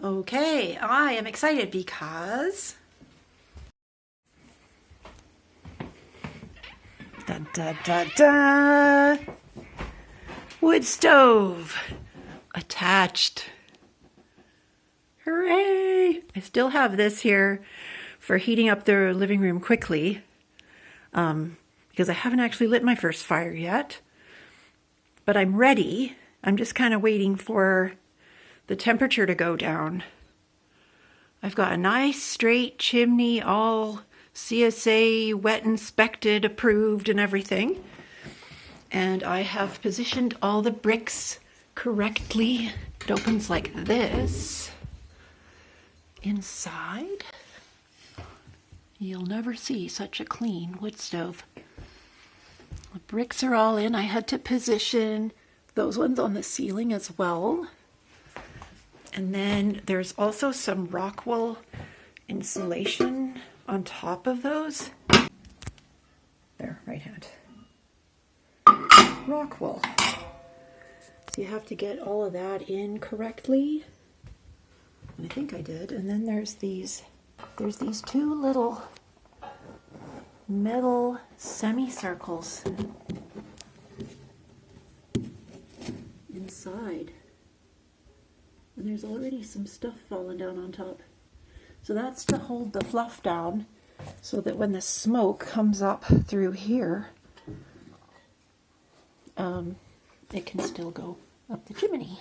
Okay, I am excited because da da da da wood stove attached. Hooray! I still have this here for heating up the living room quickly because I haven't actually lit my first fire yet, but I'm ready. I'm just kind of waiting for the temperature to go down. I've got a nice straight chimney, all CSA wet inspected, approved and everything. And I have positioned all the bricks correctly. It opens like this. Inside, you'll never see such a clean wood stove. The bricks are all in. I had to position those ones on the ceiling as well. And then there's also some rock wool insulation on top of those. There, right hand. Rock wool. So you have to get all of that in correctly. And I think I did. And then there's these two little metal semicircles inside. And there's already some stuff falling down on top. So that's to hold the fluff down so that when the smoke comes up through here, it can still go up the chimney.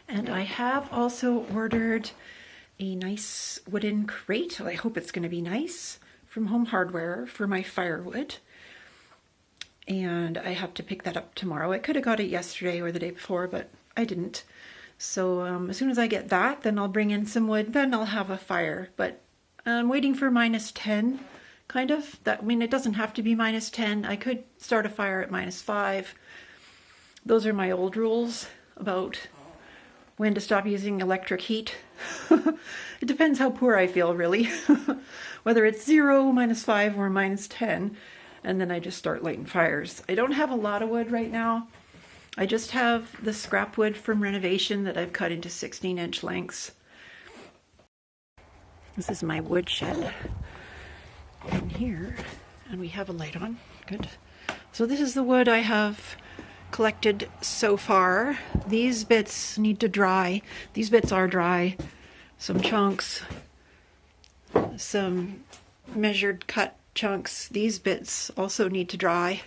And I have also ordered a nice wooden crate. I hope it's going to be nice, from Home Hardware for my firewood. And I have to pick that up tomorrow. I could have got it yesterday or the day before, but I didn't. So as soon as I get that, then I'll bring in some wood, then I'll have a fire. But I'm waiting for -10, kind of. I mean, it doesn't have to be -10. I could start a fire at -5. Those are my old rules about when to stop using electric heat. It depends how poor I feel, really. Whether it's 0, -5, or -10. And then I just start lighting fires. I don't have a lot of wood right now. I just have the scrap wood from renovation that I've cut into 16-inch lengths. This is my woodshed in here, and we have a light on. Good. So this is the wood I have collected so far. These bits need to dry. These bits are dry. Some chunks, some measured cut chunks. These bits also need to dry.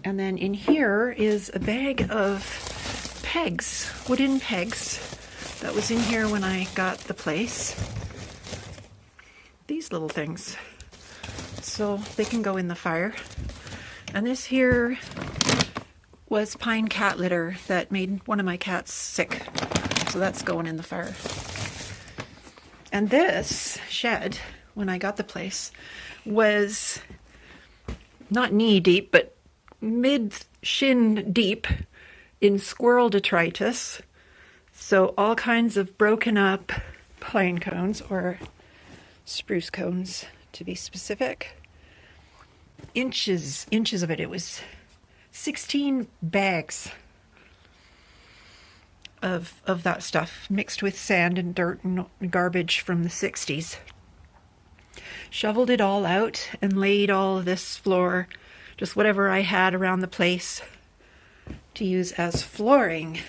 And then in here is a bag of pegs, wooden pegs, that was in here when I got the place. These little things. So they can go in the fire. And this here was pine cat litter that made one of my cats sick. So that's going in the fire. And this shed, when I got the place, was not knee deep, but mid-shin deep in squirrel detritus. So all kinds of broken up pine cones, or spruce cones to be specific. Inches of it. It was 16 bags of that stuff mixed with sand and dirt and garbage from the 60s. Shoveled it all out and laid all of this floor, just whatever I had around the place, to use as flooring,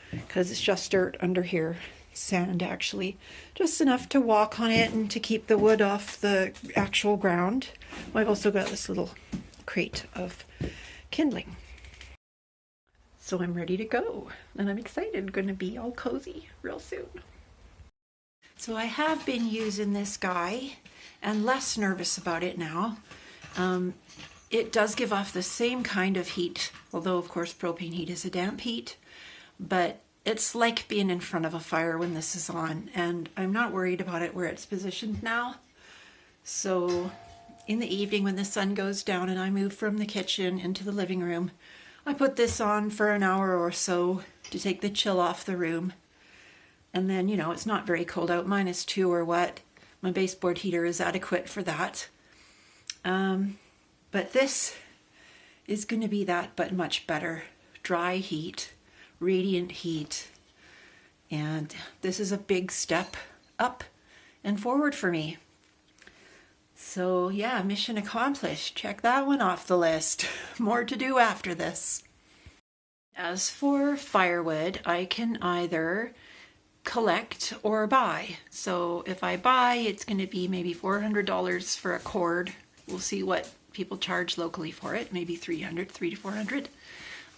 because it's just dirt under here. Sand, actually. Just enough to walk on it and to keep the wood off the actual ground. I've also got this little crate of kindling. So I'm ready to go, and I'm excited. Going to be all cozy real soon. So I have been using this guy and less nervous about it now. It does give off the same kind of heat, although of course propane heat is a damp heat, but it's like being in front of a fire when this is on, and I'm not worried about it where it's positioned now. So in the evening when the sun goes down and I move from the kitchen into the living room, I put this on for an hour or so to take the chill off the room. And then, you know, it's not very cold out, -2 or what. My baseboard heater is adequate for that. But this is going to be that, but much better. Dry heat, radiant heat. And this is a big step up and forward for me. So yeah, mission accomplished. Check that one off the list. More to do after this. As for firewood, I can either collect or buy. So if I buy, it's going to be maybe $400 for a cord. We'll see what people charge locally for it. Maybe $300 to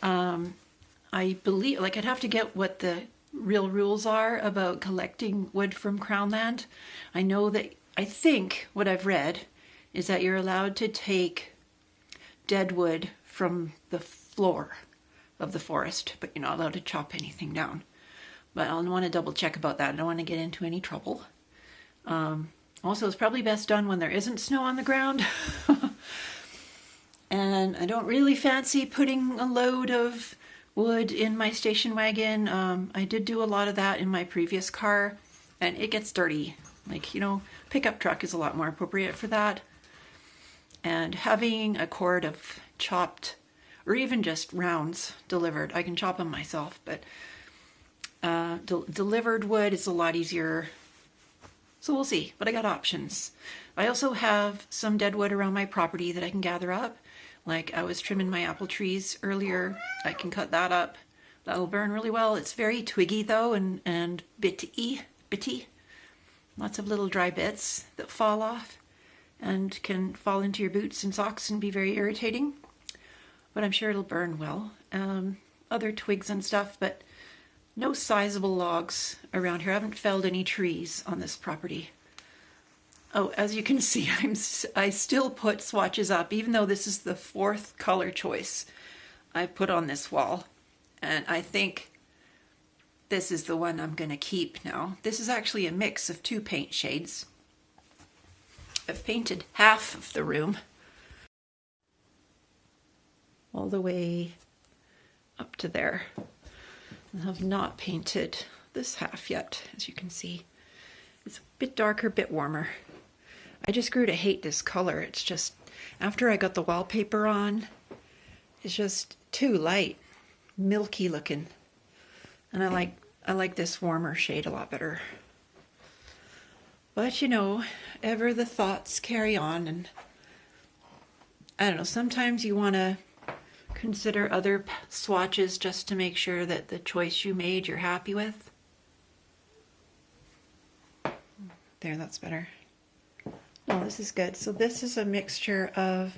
$400. I believe, like, I'd have to get what the real rules are about collecting wood from Crown land. I know that, I think what I've read is that you're allowed to take dead wood from the floor of the forest, but you're not allowed to chop anything down. But I'll want to double check about that. I don't want to get into any trouble. Also, it's probably best done when there isn't snow on the ground. And I don't really fancy putting a load of wood in my station wagon. I did do a lot of that in my previous car, and it gets dirty. Like, you know, pickup truck is a lot more appropriate for that. And having a cord of chopped, or even just rounds delivered, I can chop them myself, but delivered wood is a lot easier. So we'll see, but I got options. I also have some dead wood around my property that I can gather up. Like, I was trimming my apple trees earlier. I can cut that up. That'll burn really well. It's very twiggy though, and bitty. Lots of little dry bits that fall off and can fall into your boots and socks and be very irritating. But I'm sure it'll burn well. Other twigs and stuff, but no sizable logs around here. I haven't felled any trees on this property. Oh, as you can see, I still put swatches up, even though this is the 4th color choice I put on this wall. And I think this is the one I'm going to keep now. This is actually a mix of 2 paint shades. I've painted half of the room, all the way up to there. I have not painted this half yet, as you can see. It's a bit darker, a bit warmer. I just grew to hate this color. It's just, after I got the wallpaper on, it's just too light, milky looking. And I like this warmer shade a lot better. But you know, ever the thoughts carry on, and I don't know, sometimes you want to consider other swatches just to make sure that the choice you made you're happy with. There, that's better. Oh, this is good. So this is a mixture of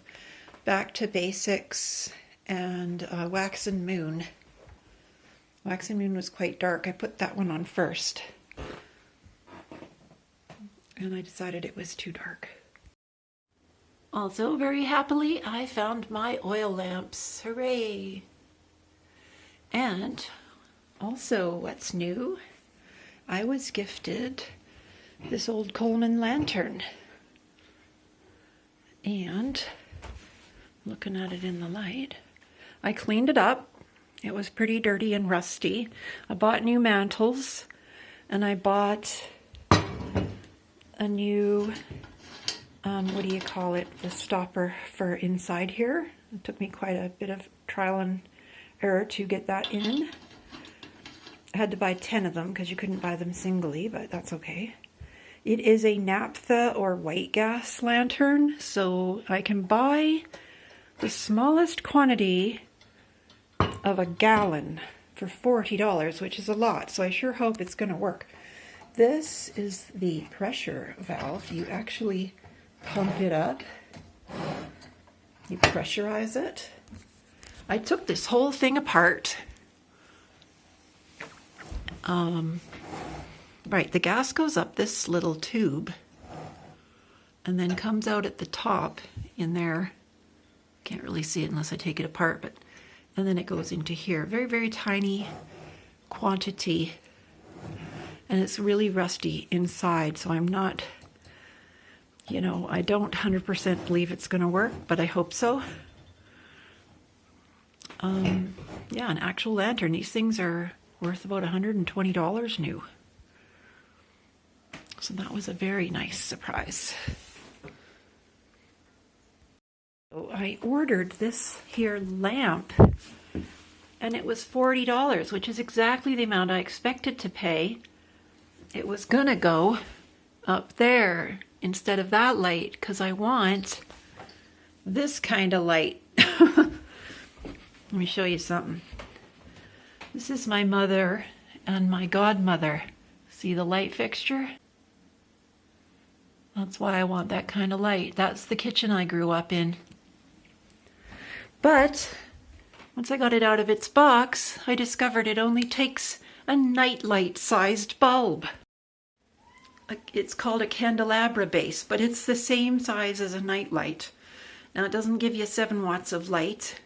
Back to Basics and Wax and Moon. Wax and Moon was quite dark. I put that one on first. And I decided it was too dark. Also, very happily, I found my oil lamps. Hooray! And also, what's new? I was gifted this old Coleman lantern. And looking at it in the light, I cleaned it up. It was pretty dirty and rusty. I bought new mantles, and I bought a new, what do you call it, the stopper for inside here. It took me quite a bit of trial and error to get that in. I had to buy 10 of them because you couldn't buy them singly, but that's okay. It is a naphtha or white gas lantern, so I can buy the smallest quantity of a gallon for $40, which is a lot, so I sure hope it's going to work. This is the pressure valve. You actually pump it up. You pressurize it. I took this whole thing apart. Right, the gas goes up this little tube and then comes out at the top in there. Can't really see it unless I take it apart, but and then it goes into here. Very, very tiny quantity. And it's really rusty inside, so I'm not, you know, I don't 100% believe it's going to work, but I hope so. Yeah, an actual lantern. These things are worth about $120 new. So that was a very nice surprise. So I ordered this here lamp, and it was $40, which is exactly the amount I expected to pay. It was gonna go up there instead of that light because I want this kind of light. Let me show you something. This is my mother and my godmother. See the light fixture? That's why I want that kind of light. That's the kitchen I grew up in. But once I got it out of its box, I discovered it only takes a nightlight sized bulb. It's called a candelabra base, but it's the same size as a nightlight. Now it doesn't give you 7 watts of light,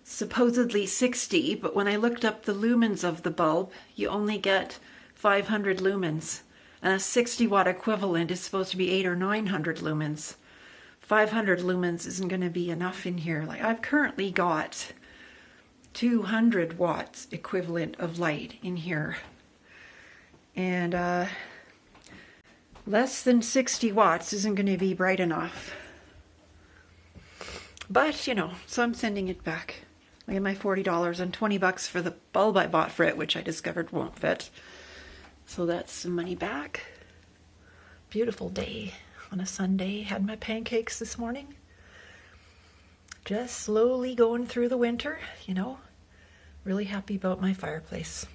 supposedly 60, but when I looked up the lumens of the bulb, you only get 500 lumens. And a 60 watt equivalent is supposed to be 800 or 900 lumens. 500 lumens isn't going to be enough in here. Like, I've currently got 200 watts equivalent of light in here. And less than 60 watts isn't going to be bright enough. But, you know, so I'm sending it back. I get my $40 and $20 for the bulb I bought for it, which I discovered won't fit. So that's some money back. Beautiful day on a Sunday. Had my pancakes this morning. Just slowly going through the winter, you know. Really happy about my fireplace.